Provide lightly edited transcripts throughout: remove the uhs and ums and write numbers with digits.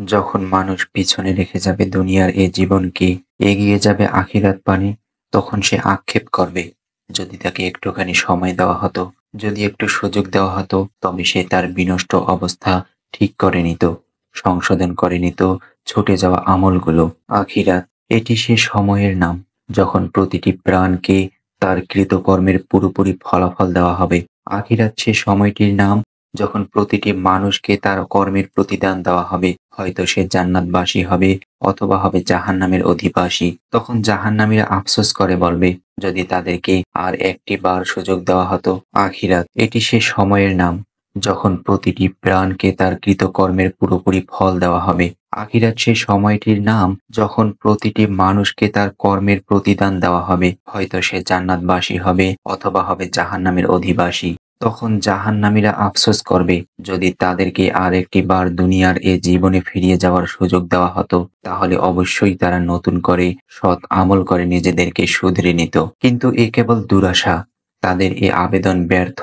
যখন মানুষ পিছনে রেখে যাবে দুনিয়ার এ জীবনকে, এগিয়ে যাবে আখিরাত পানে, তখন সে আক্ষেপ করবে। যদি তাকে একটুখানি সময় দেওয়া হতো, যদি একটু সুযোগ দেওয়া হতো, তবে সে তার বিনষ্ট অবস্থা ঠিক করে নিত, সংশোধন করে নিত ছুটে যাওয়া আমলগুলো। আখিরাত, এটি সে সময়ের নাম যখন প্রতিটি প্রাণকে তার কৃতকর্মের পুরোপুরি ফলাফল দেওয়া হবে। আখিরাত সে সময়টির নাম যখন প্রতিটি মানুষকে তার কর্মের প্রতিদান দেওয়া হবে। হয়তো সে জান্নাতবাসী হবে অথবা হবে জাহান্নামের অধিবাসী। তখন জাহান্নামীরা আফসোস করে বলবে, যদি তাদেরকে আর একটি বার সুযোগ দেওয়া হতো। আখিরাত, এটি সে সময়ের নাম যখন প্রতিটি প্রাণকে তার কৃতকর্মের পুরোপুরি ফল দেওয়া হবে। আখিরাত সে সময়টির নাম যখন প্রতিটি মানুষকে তার কর্মের প্রতিদান দেওয়া হবে। হয়তো সে জান্নাতবাসী হবে অথবা হবে জাহান্নামের অধিবাসী। তখন জাহান্নামীরা আফসোস করবে, যদি তাদেরকে আর একটি বার দুনিয়ার এ জীবনে ফিরিয়ে যাওয়ার সুযোগ দেওয়া হতো, তাহলে অবশ্যই তারা নতুন করে সৎ আমল করে নিজেদেরকে শুধরে নিত। কিন্তু এ কেবল দুরাশা, তাদের এ আবেদন ব্যর্থ।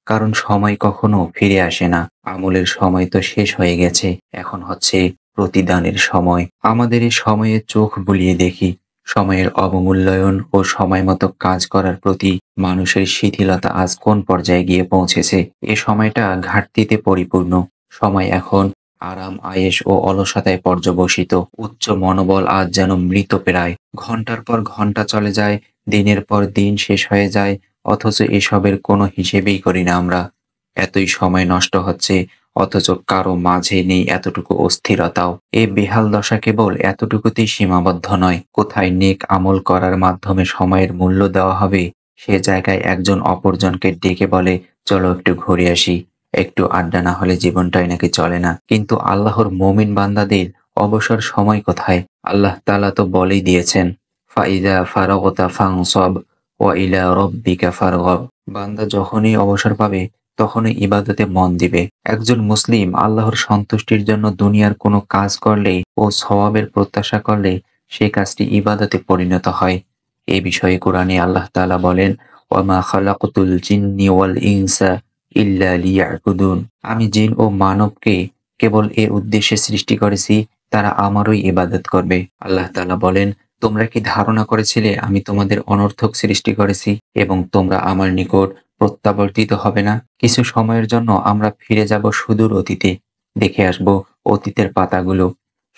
কারণ সময় কখনো ফিরে আসে না। আমলের সময় তো শেষ হয়ে গেছে, এখন হচ্ছে প্রতিদানের সময়। আমাদের এই সময়ে চোখ বুলিয়ে দেখি, সময়ের অবমূল্যায়ন ও সময় মতো কাজ করার প্রতি মানুষের শিথিলতা আজ কোন পর্যায়ে গিয়ে পৌঁছেছে। এ সময়টা ঘাটতিতে পরিপূর্ণ। সময় এখন আরাম আয়েশ ও অলসতায় পর্যবসিত। উচ্চ মনোবল আজ যেন মৃতপ্রায়। ঘন্টার পর ঘন্টা চলে যায়, দিনের পর দিন শেষ হয়ে যায়, অথচ এসবের কোনো হিসেবেই করি না আমরা। এতই সময় নষ্ট হচ্ছে, অথচ কারো মাঝে নেই এতটুকু অস্থিরতাও। এ বেহাল দশা কেবল এতটুকুতেই সীমাবদ্ধ নয়। কোথায় নেক আমল করার মাধ্যমে সময়ের মূল্য দেওয়া হবে, সে জায়গায় একজন অপরজনকে ডেকে বলে, চলো একটু ঘুরে আসি, একটু আড্ডা না হলে জীবনটাই নাকি চলে না। কিন্তু আল্লাহর মুমিন বান্দাদের অবসর সময় কোথায়? আল্লাহ তাআলা তো বলেই দিয়েছেন, ফাইদা ফারাগতা ফানসব ওয়া ইলা রব্বিকা ফারগব। বান্দা যখনই অবসর পাবে তখনই ইবাদতে মন দিবে। একজন মুসলিম আল্লাহর সন্তুষ্টির জন্য দুনিয়ার কোনো কাজ করলে ও সওয়াবের প্রত্যাশা করলে সেই কাজটি ইবাদতে পরিণত হয়। এ বিষয়ে কোরআনে আল্লাহ তাআলা বলেন, ওয়ামা খালাকতুল জিন্নি ওয়াল ইনসা ইল্লা লিয়াবুদুন। আমি জিন ও মানবকে কেবল এ উদ্দেশ্যে সৃষ্টি করেছি, তারা আমারই ইবাদত করবে। আল্লাহ তাআলা বলেন, তোমরা কি ধারণা করেছিলে আমি তোমাদের অনর্থক সৃষ্টি করেছি এবং তোমরা আমার নিকট প্রত্যাবর্তিত হবে না? কিছু সময়ের জন্য আমরা ফিরে যাব সুদূর অতীতে, দেখে আসব অতীতের পাতাগুলো,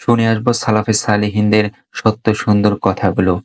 শুনে আসব সালাফে সালিহিনদের সত্য সুন্দর কথাগুলো,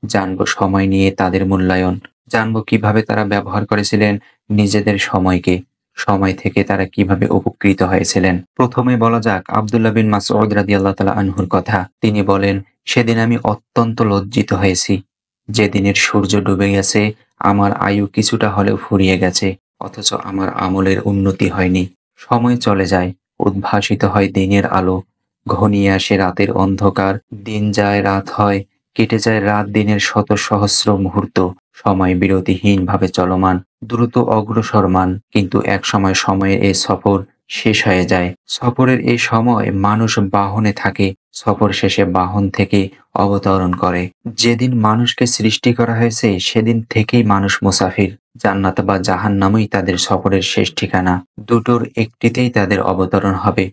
জানবো সময় নিয়ে তাদের মূল্যায়ন, জানবো কিভাবে তারা ব্যবহার করেছিলেন নিজেদের সময়কে, সময় থেকে তারা কিভাবে উপকৃত হয়েছিলেন। প্রথমে বলা যাক আব্দুল্লাহ বিন মাসউদ রাদিয়াল্লাহু তাআলা আনহুর কথা। তিনি বলেন, সেদিন আমি অত্যন্ত লজ্জিত হয়েছি, যেদিনের সূর্য ডুবে গেছে, আমার আয়ু কিছুটা হলেও ফুরিয়ে গেছে, অথচ আমার আমলের উন্নতি হয়নি। সময় চলে যায়, উদ্ভাসিত হয় দিনের আলো, ঘনিয়ে আসে রাতের অন্ধকার, দিন যায় রাত হয়, কেটে যায় রাত দিনের শত সহস্র মুহূর্ত। সময় বিরতিহীনভাবে চলমান, দ্রুত অগ্রসরমান। কিন্তু এক সময় সময়ের এই সফর শেষ হয়ে যায়। সফরের এই সময় মানুষ বাহনে থাকে, সফর শেষে বাহন থেকে অবতরণ করে। যেদিন মানুষকে সৃষ্টি করা হয়েছে সেদিন থেকেই মানুষ মুসাফির। জান্নাত বা জাহান্নামই তাদের সফরের শেষ ঠিকানা। দুটোর একটিতেই তাদের অবতরণ হবে।